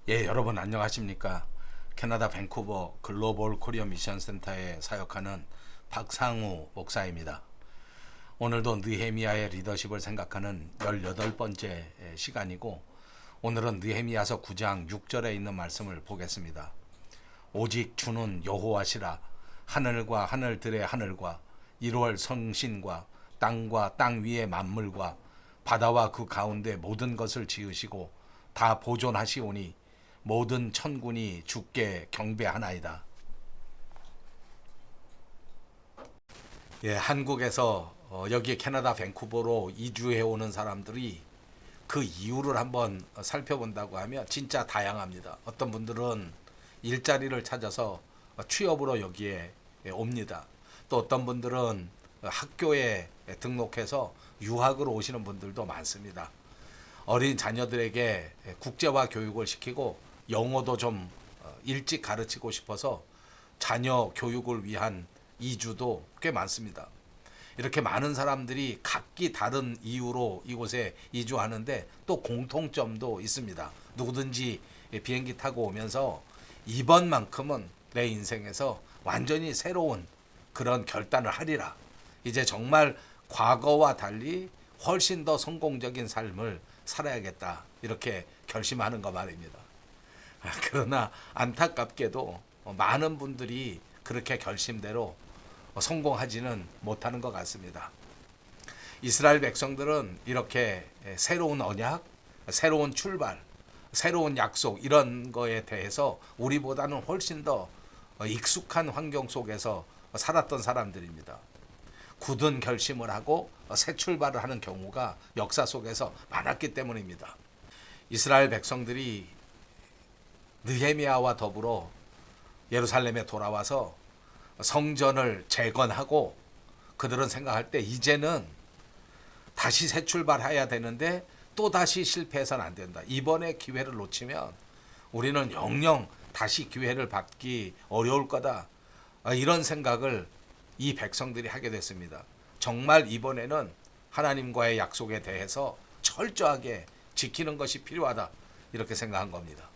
예, 여러분 안녕하십니까? 캐나다 밴쿠버 글로벌 코리아 미션 센터에 사역하는 박상우 목사입니다. 오늘도 느헤미야의 리더십을 생각하는 18번째 시간이고, 오늘은 느헤미야서 9장 6절에 있는 말씀을 보겠습니다. 오직 주는 여호와시라. 하늘과 하늘들의 하늘과 이루할 성신과 땅과 땅 위의 만물과 바다와 그 가운데 모든 것을 지으시고 다 보존하시오니 모든 천군이 주께 경배하나이다. 예, 한국에서 여기 캐나다 밴쿠버로 이주해 오는 사람들이 그 이유를 한번 살펴본다고 하면 진짜 다양합니다. 어떤 분들은 일자리를 찾아서 취업으로 여기에 옵니다. 또 어떤 분들은 학교에 등록해서 유학으로 오시는 분들도 많습니다. 어린 자녀들에게 국제화 교육을 시키고 영어도 좀 일찍 가르치고 싶어서 자녀 교육을 위한 이주도 꽤 많습니다. 이렇게 많은 사람들이 각기 다른 이유로 이곳에 이주하는데 또 공통점도 있습니다. 누구든지 비행기 타고 오면서 이번만큼은 내 인생에서 완전히 새로운 그런 결단을 하리라. 이제 정말 과거와 달리 훨씬 더 성공적인 삶을 살아야겠다. 이렇게 결심하는 거 말입니다. 그러나 안타깝게도 많은 분들이 그렇게 결심대로 성공하지는 못하는 것 같습니다. 이스라엘 백성들은 이렇게 새로운 언약, 새로운 출발, 새로운 약속 이런 거에 대해서 우리보다는 훨씬 더 익숙한 환경 속에서 살았던 사람들입니다. 굳은 결심을 하고 새 출발을 하는 경우가 역사 속에서 많았기 때문입니다. 이스라엘 백성들이 느헤미야와 더불어 예루살렘에 돌아와서 성전을 재건하고 그들은 생각할 때 이제는 다시 새 출발해야 되는데 또다시 실패해서는 안 된다. 이번에 기회를 놓치면 우리는 영영 다시 기회를 받기 어려울 거다. 이런 생각을 이 백성들이 하게 됐습니다. 정말 이번에는 하나님과의 약속에 대해서 철저하게 지키는 것이 필요하다. 이렇게 생각한 겁니다.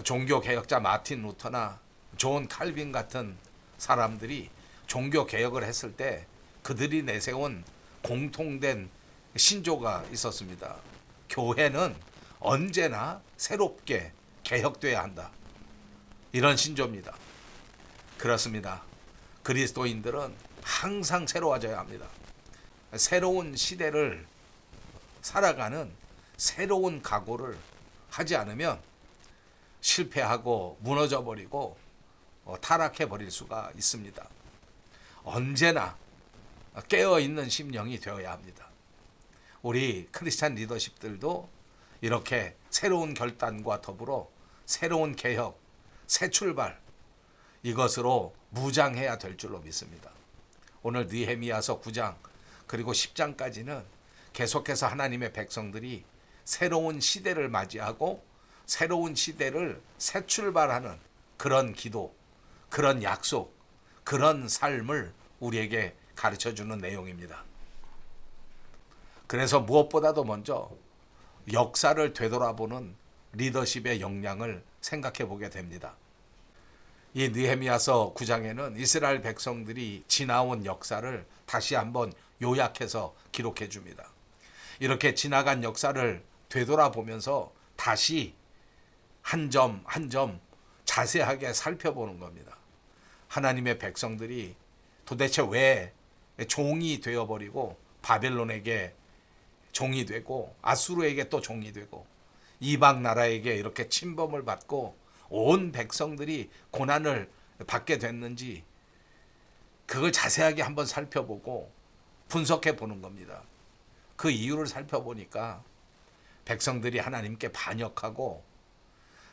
종교 개혁자 마틴 루터나 존 칼빈 같은 사람들이 종교 개혁을 했을 때 그들이 내세운 공통된 신조가 있었습니다. 교회는 언제나 새롭게 개혁돼야 한다. 이런 신조입니다. 그렇습니다. 그리스도인들은 항상 새로워져야 합니다. 새로운 시대를 살아가는 새로운 각오를 하지 않으면 실패하고 무너져 버리고 타락해 버릴 수가 있습니다. 언제나 깨어 있는 심령이 되어야 합니다. 우리 크리스찬 리더십들도 이렇게 새로운 결단과 더불어 새로운 개혁, 새 출발 이것으로 무장해야 될 줄로 믿습니다. 오늘 느헤미야서 9장 그리고 10장까지는 계속해서 하나님의 백성들이 새로운 시대를 맞이하고 새로운 시대를 새 출발하는 그런 기도, 그런 약속, 그런 삶을 우리에게 가르쳐주는 내용입니다. 그래서 무엇보다도 먼저 역사를 되돌아보는 리더십의 역량을 생각해 보게 됩니다. 이 느헤미야서 9장에는 이스라엘 백성들이 지나온 역사를 다시 한번 요약해서 기록해 줍니다. 이렇게 지나간 역사를 되돌아보면서 다시 한 점 한 점 자세하게 살펴보는 겁니다. 하나님의 백성들이 도대체 왜 종이 되어버리고 바벨론에게 종이 되고 아수르에게 또 종이 되고 이방 나라에게 이렇게 침범을 받고 온 백성들이 고난을 받게 됐는지 그걸 자세하게 한번 살펴보고 분석해 보는 겁니다. 그 이유를 살펴보니까 백성들이 하나님께 반역하고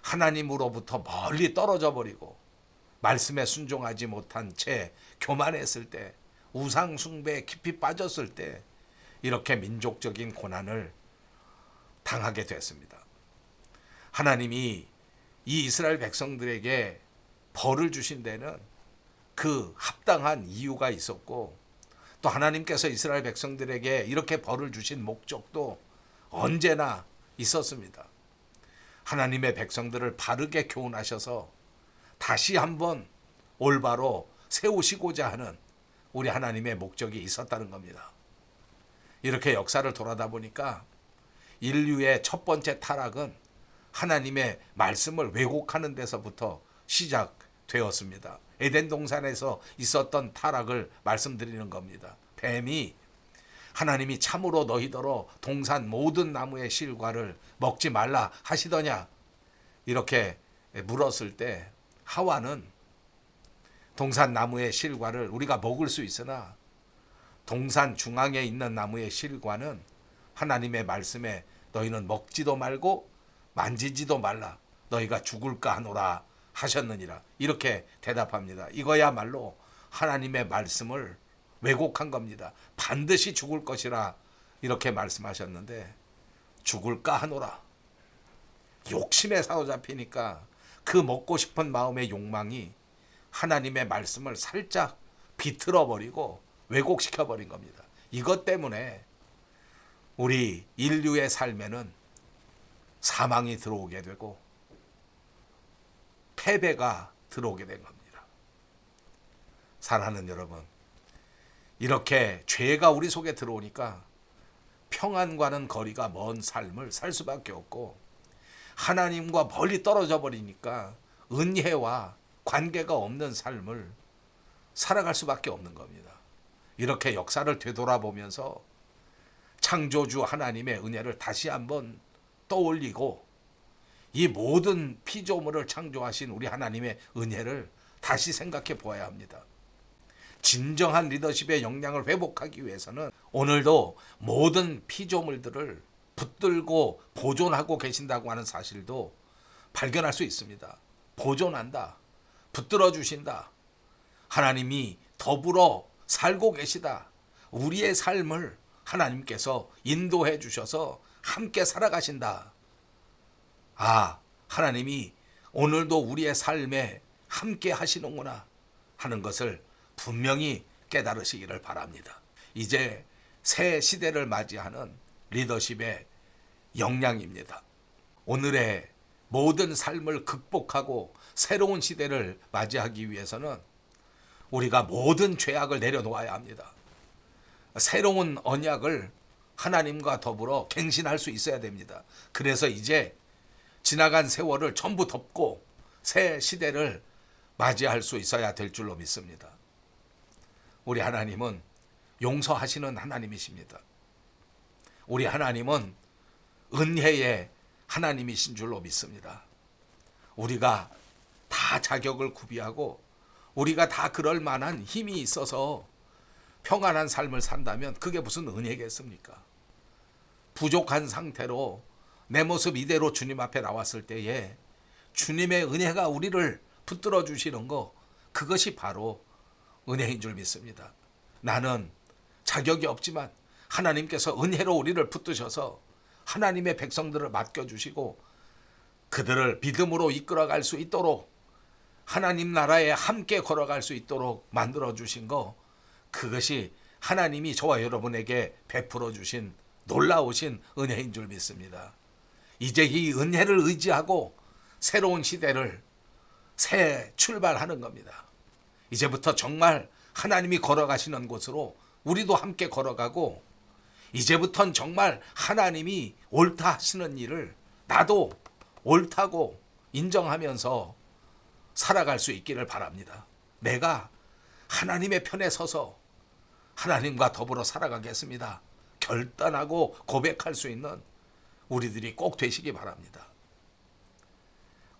하나님으로부터 멀리 떨어져 버리고 말씀에 순종하지 못한 채 교만했을 때 우상 숭배에 깊이 빠졌을 때 이렇게 민족적인 고난을 당하게 됐습니다. 하나님이 이 이스라엘 백성들에게 벌을 주신 데는 그 합당한 이유가 있었고 또 하나님께서 이스라엘 백성들에게 이렇게 벌을 주신 목적도 언제나 있었습니다. 하나님의 백성들을 바르게 교훈하셔서 다시 한번 올바로 세우시고자 하는 우리 하나님의 목적이 있었다는 겁니다. 이렇게 역사를 돌아다 보니까 인류의 첫 번째 타락은 하나님의 말씀을 왜곡하는 데서부터 시작되었습니다. 에덴 동산에서 있었던 타락을 말씀드리는 겁니다. 뱀이 하나님이 참으로 너희더러 동산 모든 나무의 실과를 먹지 말라 하시더냐 이렇게 물었을 때 하와는 동산 나무의 실과를 우리가 먹을 수 있으나 동산 중앙에 있는 나무의 실과는 하나님의 말씀에 너희는 먹지도 말고 만지지도 말라 너희가 죽을까 하노라 하셨느니라 이렇게 대답합니다. 이거야말로 하나님의 말씀을 왜곡한 겁니다. 반드시 죽을 것이라 이렇게 말씀하셨는데 죽을까 하노라. 욕심에 사로잡히니까 그 먹고 싶은 마음의 욕망이 하나님의 말씀을 살짝 비틀어 버리고 왜곡시켜 버린 겁니다. 이것 때문에 우리 인류의 삶에는 사망이 들어오게 되고 패배가 들어오게 된 겁니다. 사랑하는 여러분, 이렇게 죄가 우리 속에 들어오니까 평안과는 거리가 먼 삶을 살 수밖에 없고 하나님과 멀리 떨어져 버리니까 은혜와 관계가 없는 삶을 살아갈 수밖에 없는 겁니다. 이렇게 역사를 되돌아보면서 창조주 하나님의 은혜를 다시 한번 떠올리고 이 모든 피조물을 창조하신 우리 하나님의 은혜를 다시 생각해 보아야 합니다. 진정한 리더십의 역량을 회복하기 위해서는 오늘도 모든 피조물들을 붙들고 보존하고 계신다고 하는 사실도 발견할 수 있습니다. 보존한다. 붙들어 주신다. 하나님이 더불어 살고 계시다. 우리의 삶을 하나님께서 인도해 주셔서 함께 살아가신다. 아, 하나님이 오늘도 우리의 삶에 함께 하시는구나 하는 것을 분명히 깨달으시기를 바랍니다. 이제 새 시대를 맞이하는 리더십의 역량입니다. 오늘의 모든 삶을 극복하고 새로운 시대를 맞이하기 위해서는 우리가 모든 죄악을 내려놓아야 합니다. 새로운 언약을 하나님과 더불어 갱신할 수 있어야 됩니다. 그래서 이제 지나간 세월을 전부 덮고 새 시대를 맞이할 수 있어야 될 줄로 믿습니다. 우리 하나님은 용서하시는 하나님이십니다. 우리 하나님은 은혜의 하나님이신 줄로 믿습니다. 우리가 다 자격을 구비하고 우리가 다 그럴 만한 힘이 있어서 평안한 삶을 산다면 그게 무슨 은혜겠습니까? 부족한 상태로 내 모습 이대로 주님 앞에 나왔을 때에 주님의 은혜가 우리를 붙들어 주시는 거, 그것이 바로 은혜인 줄 믿습니다. 나는 자격이 없지만 하나님께서 은혜로 우리를 붙드셔서 하나님의 백성들을 맡겨주시고 그들을 믿음으로 이끌어갈 수 있도록 하나님 나라에 함께 걸어갈 수 있도록 만들어주신 거, 그것이 하나님이 저와 여러분에게 베풀어 주신 놀라우신 은혜인 줄 믿습니다. 이제 이 은혜를 의지하고 새로운 시대를 새 출발하는 겁니다. 이제부터 정말 하나님이 걸어가시는 곳으로 우리도 함께 걸어가고, 이제부터는 정말 하나님이 옳다 하시는 일을 나도 옳다고 인정하면서 살아갈 수 있기를 바랍니다. 내가 하나님의 편에 서서 하나님과 더불어 살아가겠습니다. 결단하고 고백할 수 있는 우리들이 꼭 되시기 바랍니다.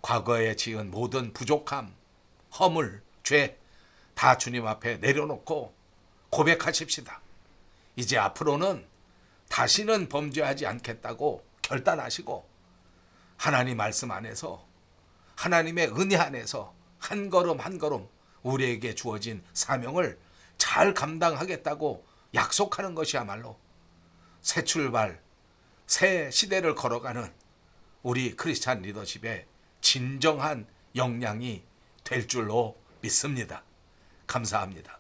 과거에 지은 모든 부족함, 허물, 죄 다 주님 앞에 내려놓고 고백하십시다. 이제 앞으로는 다시는 범죄하지 않겠다고 결단하시고 하나님 말씀 안에서, 하나님의 은혜 안에서 한 걸음 한 걸음 우리에게 주어진 사명을 잘 감당하겠다고 약속하는 것이야말로 새 출발, 새 시대를 걸어가는 우리 크리스찬 리더십의 진정한 역량이 될 줄로 믿습니다. 감사합니다.